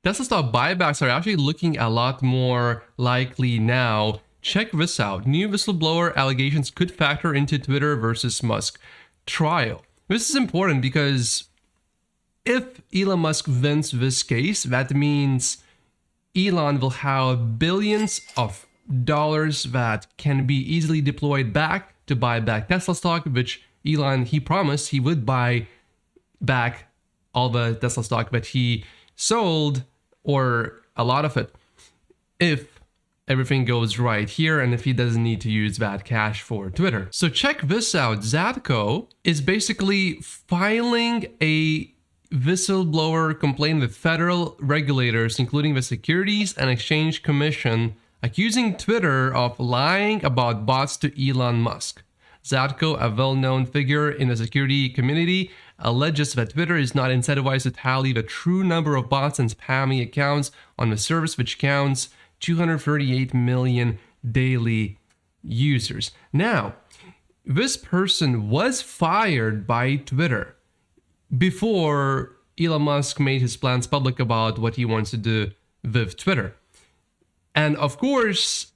Tesla stock buybacks are actually looking a lot more likely now. Check this out. New whistleblower allegations could factor into Twitter versus Musk trial. This is important because if Elon Musk wins this case, that means Elon will have billions of dollars that can be easily deployed back to buy back Tesla stock, which Elon, he promised he would buy back all the Tesla stock that he sold, or a lot of it, if everything goes right here and if he doesn't need to use that cash for Twitter. So check this out. Zatko is basically filing a whistleblower complaint with federal regulators, including the Securities and Exchange Commission, accusing Twitter of lying about bots to Elon Musk. Zatko, a well-known figure in the security community, alleges that Twitter is not incentivized to tally the true number of bots and spammy accounts on the service, which counts 238 million daily users. Now, this person was fired by Twitter before Elon Musk made his plans public about what he wants to do with Twitter. And of course,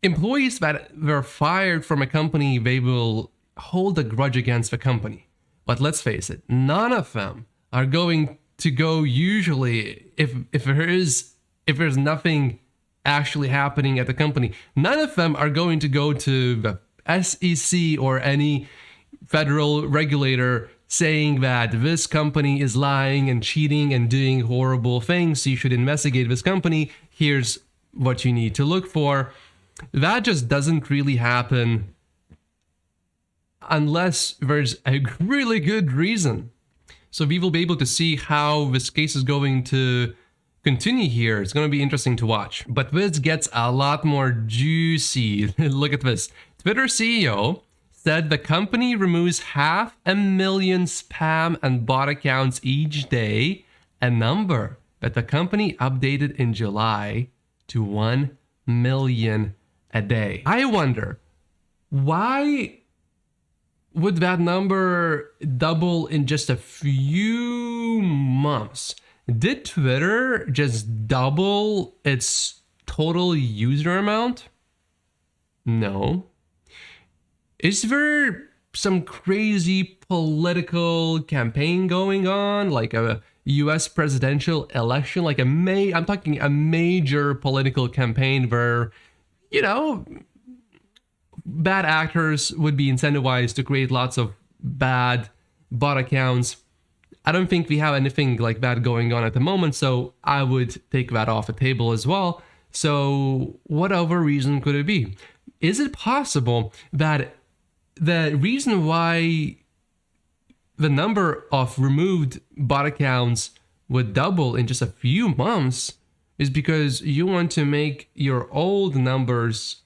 employees that were fired from a company, they will hold a grudge against the company. But let's face it, none of them are going to go usually if there's nothing actually happening at the company. None of them are going to go to the SEC or any federal regulator saying that this company is lying and cheating and doing horrible things. So you should investigate this company. Here's what you need to look for. That just doesn't really happen unless there's a really good reason. So we will be able to see how this case is going to continue here. It's going to be interesting to watch. But this gets a lot more juicy. Look at this. Twitter CEO said the company removes 500,000 spam and bot accounts each day, a number that the company updated in July to 1 million a day. I wonder, why would that number double in just a few months? Did Twitter just double its total user amount? No. Is there some crazy political campaign going on, like a US presidential election, like I'm talking a major political campaign where, you know, bad actors would be incentivized to create lots of bad bot accounts? I don't think we have anything like that going on at the moment, so I would take that off the table as well. So what other reason could it be? Is it possible that the reason why the number of removed bot accounts would double in just a few months is because you want to make your old numbers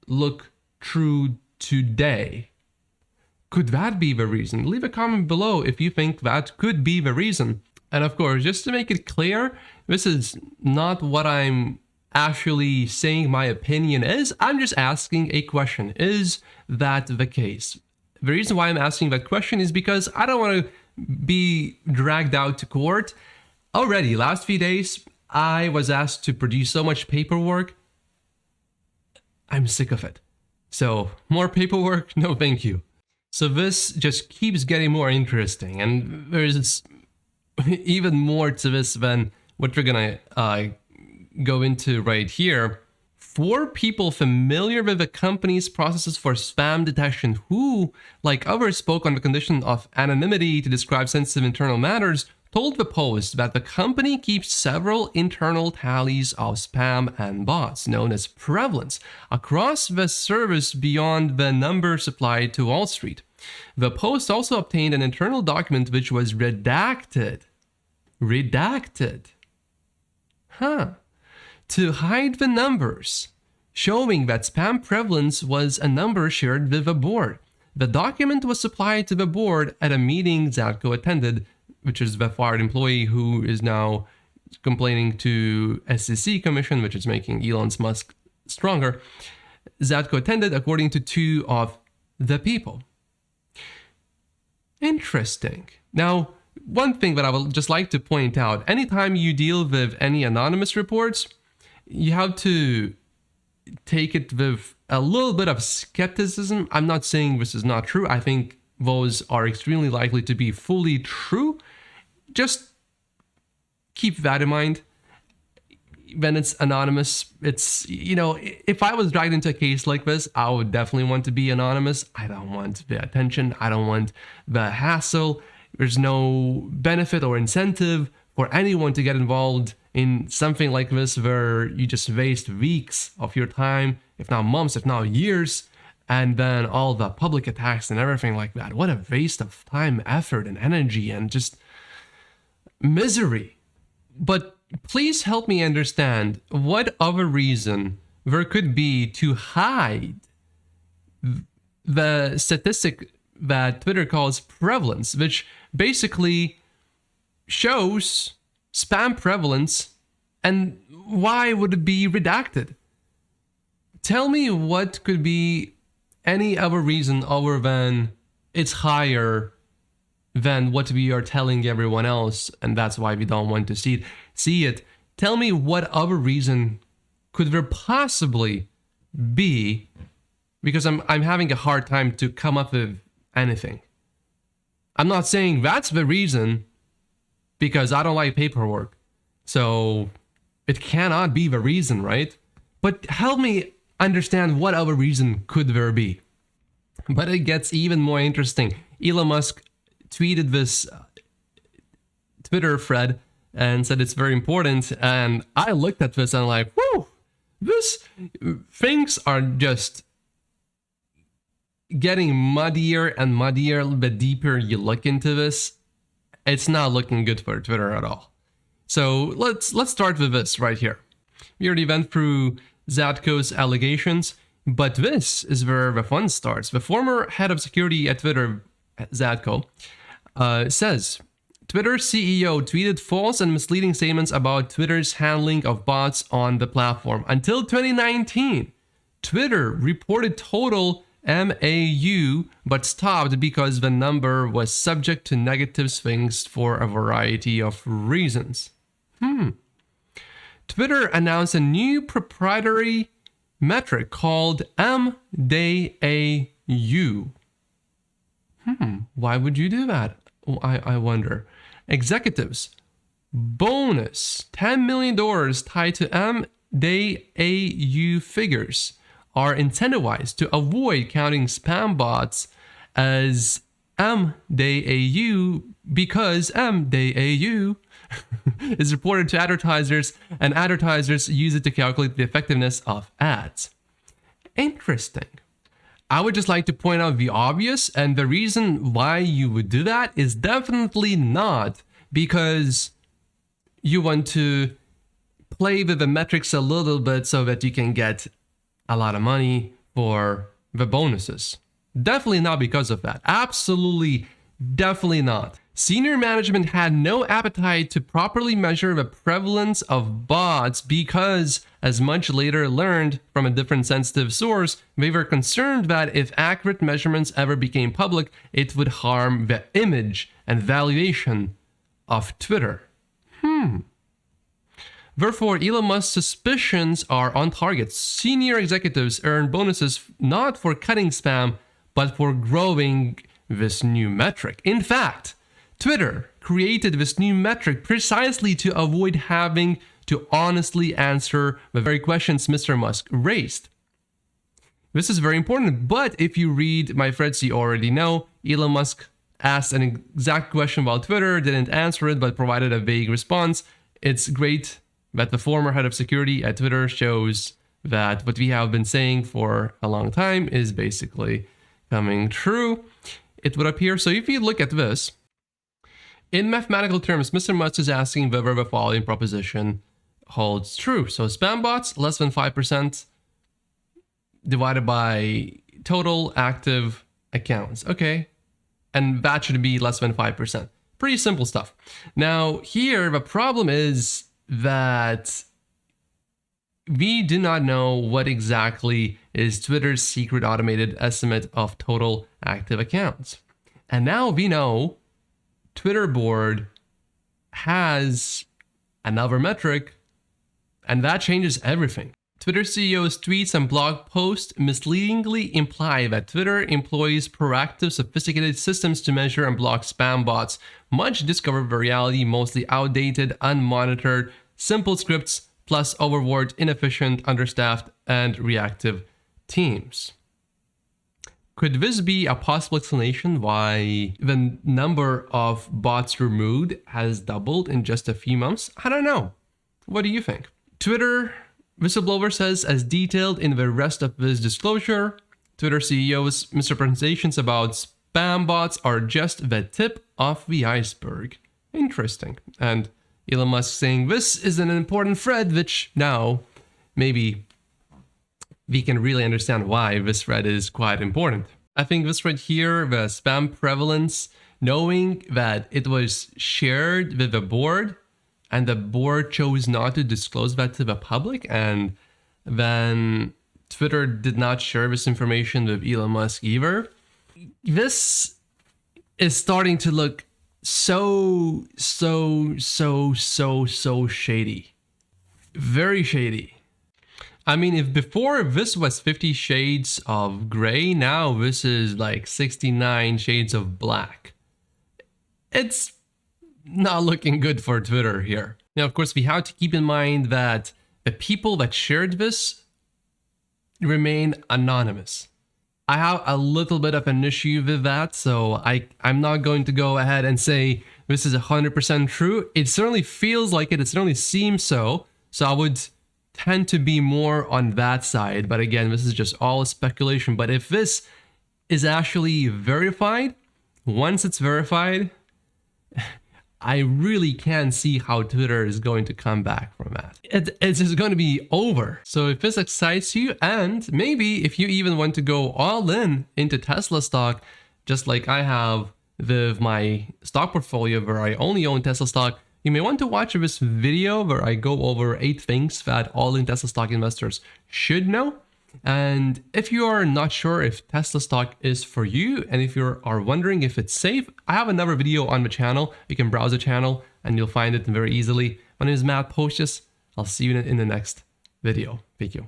look true today? Could that be the reason? Leave a comment below if you think that could be the reason. And of course, just to make it clear, this is not what I'm actually saying my opinion is. I'm just asking a question. Is that the case? The reason why I'm asking that question is because I don't want to be dragged out to court. Already, last few days, I was asked to produce so much paperwork. I'm sick of it. So, more paperwork? No, thank you. So this just keeps getting more interesting, and there's even more to this than what we're gonna go into right here. 4 people familiar with the company's processes for spam detection who, like others, spoke on the condition of anonymity to describe sensitive internal matters, told the Post that the company keeps several internal tallies of spam and bots, known as prevalence, across the service beyond the number supplied to Wall Street. The Post also obtained an internal document which was redacted. Redacted. To hide the numbers, showing that spam prevalence was a number shared with the board. The document was supplied to the board at a meeting Zatko attended, which is the fired employee who is now complaining to SEC Commission, which is making Elon Musk stronger. Zatko attended, according to 2 of the people. Interesting. Now, one thing that I would just like to point out, anytime you deal with any anonymous reports, you have to take it with a little bit of skepticism. I'm not saying this is not true. I think those are extremely likely to be fully true. Just keep that in mind. When it's anonymous, it's, you know, if I was dragged into a case like this, I would definitely want to be anonymous. I don't want the attention. I don't want the hassle. There's no benefit or incentive for anyone to get involved in something like this where you just waste weeks of your time, if not months, if not years, and then all the public attacks and everything like that. What a waste of time, effort, and energy, and just misery. But please help me understand what other reason there could be to hide the statistic that Twitter calls prevalence, which basically shows spam prevalence, and why would it be redacted? Tell me what could be any other reason other than it's higher than what we are telling everyone else, and that's why we don't want to see it. Tell me what other reason could there possibly be, because I'm having a hard time to come up with anything. I'm not saying that's the reason, because I don't like paperwork. So it cannot be the reason, right? But help me understand what other reason could there be. But it gets even more interesting. Elon Musk tweeted this Twitter thread and said it's very important. And I looked at this and I'm like, whoo, things are just getting muddier and muddier the deeper you look into this. It's not looking good for Twitter at all. So let's start with this right here. We already went through Zadko's allegations, but this is where the fun starts. The former head of security at Twitter, Zadko, says, Twitter CEO tweeted false and misleading statements about Twitter's handling of bots on the platform. Until 2019, Twitter reported total MAU, but stopped because the number was subject to negative swings for a variety of reasons. Twitter announced a new proprietary metric called MDAU. Why would you do that? I wonder. Executives bonus $10 million tied to MDAU figures are incentivized to avoid counting spam bots as MDAU because MDAU is reported to advertisers, and advertisers use it to calculate the effectiveness of ads. Interesting. I would just like to point out the obvious, and the reason why you would do that is definitely not because you want to play with the metrics a little bit so that you can get a lot of money for the bonuses. Definitely not because of that. Absolutely, definitely not. Senior management had no appetite to properly measure the prevalence of bots because, as much later learned from a different sensitive source, they were concerned that if accurate measurements ever became public, it would harm the image and valuation of Twitter. Therefore, Elon Musk's suspicions are on target. Senior executives earn bonuses not for cutting spam, but for growing this new metric. In fact, Twitter created this new metric precisely to avoid having to honestly answer the very questions Mr. Musk raised. This is very important, but if you read my threads, you already know Elon Musk asked an exact question while Twitter didn't answer it, but provided a vague response. It's great that the former head of security at Twitter shows that what we have been saying for a long time is basically coming true, it would appear. So if you look at this, in mathematical terms, Mr. Musk is asking whether the following proposition holds true. So spam bots, less than 5% divided by total active accounts. Okay. And that should be less than 5%. Pretty simple stuff. Now, here, the problem is that we do not know what exactly is Twitter's secret automated estimate of total active accounts. And now we know Twitter board has another metric, and that changes everything. Twitter CEO's tweets and blog posts misleadingly imply that Twitter employs proactive, sophisticated systems to measure and block spam bots. Much discovered the reality, mostly outdated, unmonitored, simple scripts, plus overworked, inefficient, understaffed, and reactive teams. Could this be a possible explanation why the number of bots removed has doubled in just a few months? I don't know. What do you think? Twitter Whistleblower says, as detailed in the rest of this disclosure, Twitter CEO's misrepresentations about spam bots are just the tip of the iceberg. Interesting. And Elon Musk saying this is an important thread, which now maybe we can really understand why this thread is quite important. I think this thread here, the spam prevalence, knowing that it was shared with the board and the board chose not to disclose that to the public, and then Twitter did not share this information with Elon Musk either. This is starting to look so shady. Very shady. I mean, if before this was 50 shades of gray, now this is like 69 shades of black. It's not looking good for Twitter here. Now, of course, we have to keep in mind that the people that shared this remain anonymous. I have a little bit of an issue with that, so I'm not going to go ahead and say this is 100% true. It certainly feels like it certainly seems so. So I would tend to be more on that side. But again, this is just all speculation. But if this is actually verified, once it's verified, I really can't see how Twitter is going to come back from that. It's just going to be over. So if this excites you, and maybe if you even want to go all in into Tesla stock, just like I have with my stock portfolio where I only own Tesla stock, you may want to watch this video where I go over 8 things that all in Tesla stock investors should know. And if you are not sure if Tesla stock is for you, and if you are wondering if it's safe, I have another video on the channel. You can browse the channel and you'll find it very easily. My name is Matt Postius. I'll see you in the next video. Thank you.